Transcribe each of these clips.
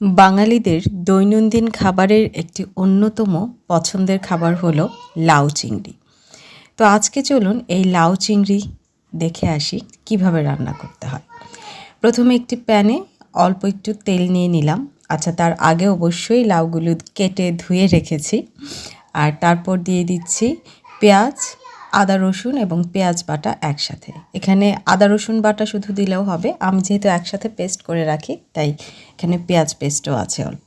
বাঙালিদের দৈনন্দিন খাবারের একটি অন্যতম পছন্দের খাবার হলো লাউ চিংড়ি। তো আজকে চলুন এই লাউ চিংড়ি দেখে আসি কিভাবে রান্না করতে হয়। প্রথমে একটি প্যানে অল্প একটু তেল নিয়ে নিলাম। আচ্ছা, তার আগে অবশ্যই লাউগুলো কেটে ধুয়ে রেখেছি। আর তারপর দিয়ে দিচ্ছি পেঁয়াজ, আদা রসুন এবং পেঁয়াজ বাটা একসাথে। এখানে আদা রসুন বাটা শুধু দিলেও হবে, আমি যেহেতু একসাথে পেস্ট করে রাখি তাই এখানে পেঁয়াজ পেস্টও আছে অল্প।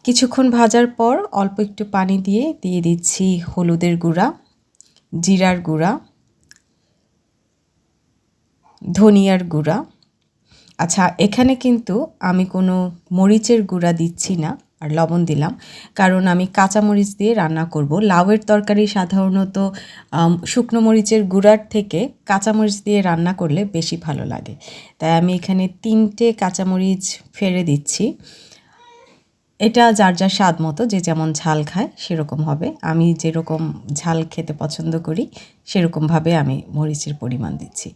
কিছুক্ষণ ভাজার পর অল্প একটু পানি দিয়ে দিচ্ছি হলুদের গুঁড়া, জিরার গুঁড়া, ধনিয়ার গুঁড়া। আচ্ছা, এখানে কিন্তু আমি কোনো মরিচের গুঁড়া দিচ্ছি না, আর লবণ দিলাম কারণ আমি কাঁচামরিচ দিয়ে রান্না করব। লাউয়ের তরকারি সাধারণত শুকনো মরিচের গুঁড়ার থেকে কাঁচামরিচ দিয়ে রান্না করলে বেশি ভালো লাগে, তাই আমি এখানে 3টে কাঁচামরিচ ফেলে দিচ্ছি। এটা যার যার স্বাদ মতো, যে যেমন ঝাল খায় সেরকম হবে। আমি যেরকম ঝাল খেতে পছন্দ করি সেরকমভাবে আমি মরিচের পরিমাণ দিচ্ছি।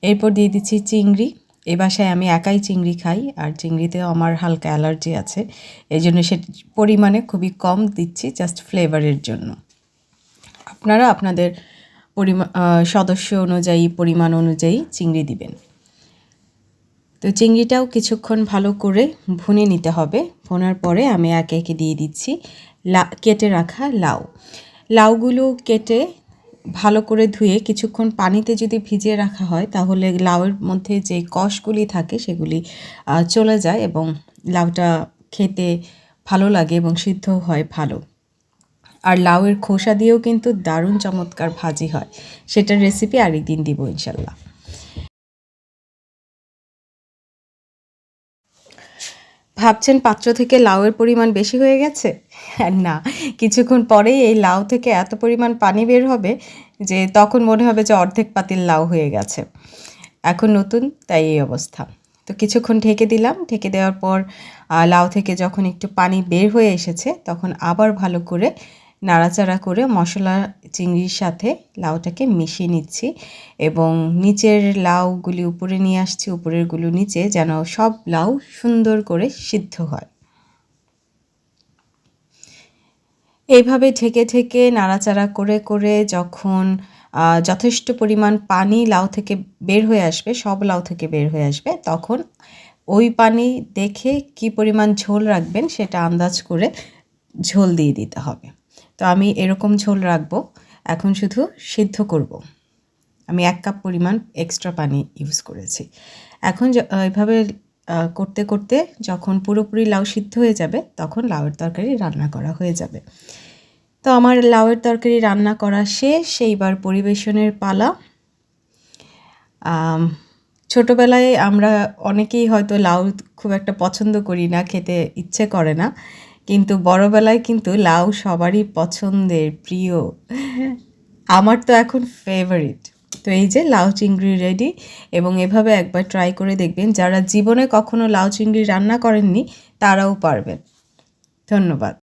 এরপর দিয়ে দিচ্ছি চিংড়ি। এ বাসায় আমি একাই চিংড়ি খাই, আর চিংড়িতেও আমার হালকা অ্যালার্জি আছে, এই জন্য সে পরিমাণে খুবই কম দিচ্ছি, জাস্ট ফ্লেভারের জন্য। আপনারা আপনাদের সদস্য অনুযায়ী, পরিমাণ অনুযায়ী চিংড়ি দিবেন। তো চিংড়িটাও কিছুক্ষণ ভালো করে ভুনে নিতে হবে। ভুনার পরে আমি একে একে দিয়ে দিচ্ছি কেটে রাখা লাউ। লাউগুলো কেটে ভালো করে ধুয়ে কিছুক্ষণ পানিতে যদি ভিজিয়ে রাখা হয় তাহলে লাউয়ের মধ্যে যে কষগুলি থাকে সেগুলি চলে যায় এবং লাউটা খেতে ভালো লাগে এবং সিদ্ধ হয় ভালো। আর লাউয়ের খোসা দিয়েও কিন্তু দারুণ চমৎকার ভাজি হয়, সেটার রেসিপি আরেকদিন দিব ইনশাল্লাহ। ভাবছেন পাত্র থেকে লাউয়ের পরিমাণ বেশি হয়ে গেছে? না, কিছুক্ষণ পরেই এই লাউ থেকে এত পরিমাণ পানি বের হবে যে তখন মনে হবে যে অর্ধেক পাতিল লাউ হয়ে গেছে। এখন নতুন, তাই এই অবস্থা। তো কিছুক্ষণ ঢেকে দিলাম। ঢেকে দেওয়ার পর লাউ থেকে যখন একটু পানি বের হয়ে এসেছে তখন আবার ভালো করে নাড়াচাড়া করে মশলা চিংড়ির সাথে লাউটাকে মিশিয়ে নিচ্ছি এবং নিচের লাউগুলি উপরে নিয়ে আসছি, উপরেরগুলো নিচে, যেন সব লাউ সুন্দর করে সিদ্ধ হয়। এইভাবে ঢেকে ঢেকে নাড়াচাড়া করে করে যখন যথেষ্ট পরিমাণ পানি লাউ থেকে বের হয়ে আসবে, সব লাউ থেকে বের হয়ে আসবে, তখন ওই পানি দেখে কি পরিমাণ ঝোল রাখবেন সেটা আন্দাজ করে ঝোল দিয়ে দিতে হবে। তো আমি এরকম ঝোল রাখবো। এখন শুধু সিদ্ধ করব। আমি 1 কাপ পরিমাণ এক্সট্রা পানি ইউজ করেছি। এখন এভাবে করতে করতে যখন পুরোপুরি লাউ সিদ্ধ হয়ে যাবে তখন লাউয়ের তরকারি রান্না করা হয়ে যাবে। তো আমার লাউয়ের তরকারি রান্না করা শেষ, এইবার পরিবেশনের পালা। ছোটোবেলায় আমরা অনেকেই হয়তো লাউ খুব একটা পছন্দ করি না, খেতে ইচ্ছে করে না, কিন্তু বড়বেলায় কিন্তু লাউ সবারই পছন্দের, প্রিয়। আমার তো এখন ফেভারিট। তো এই যে লাউ চিংড়ি রেডি, এবং এভাবে একবার ট্রাই করে দেখবেন। যারা জীবনে কখনো লাউ চিংড়ি রান্না করেননি তারাও পারবেন। ধন্যবাদ।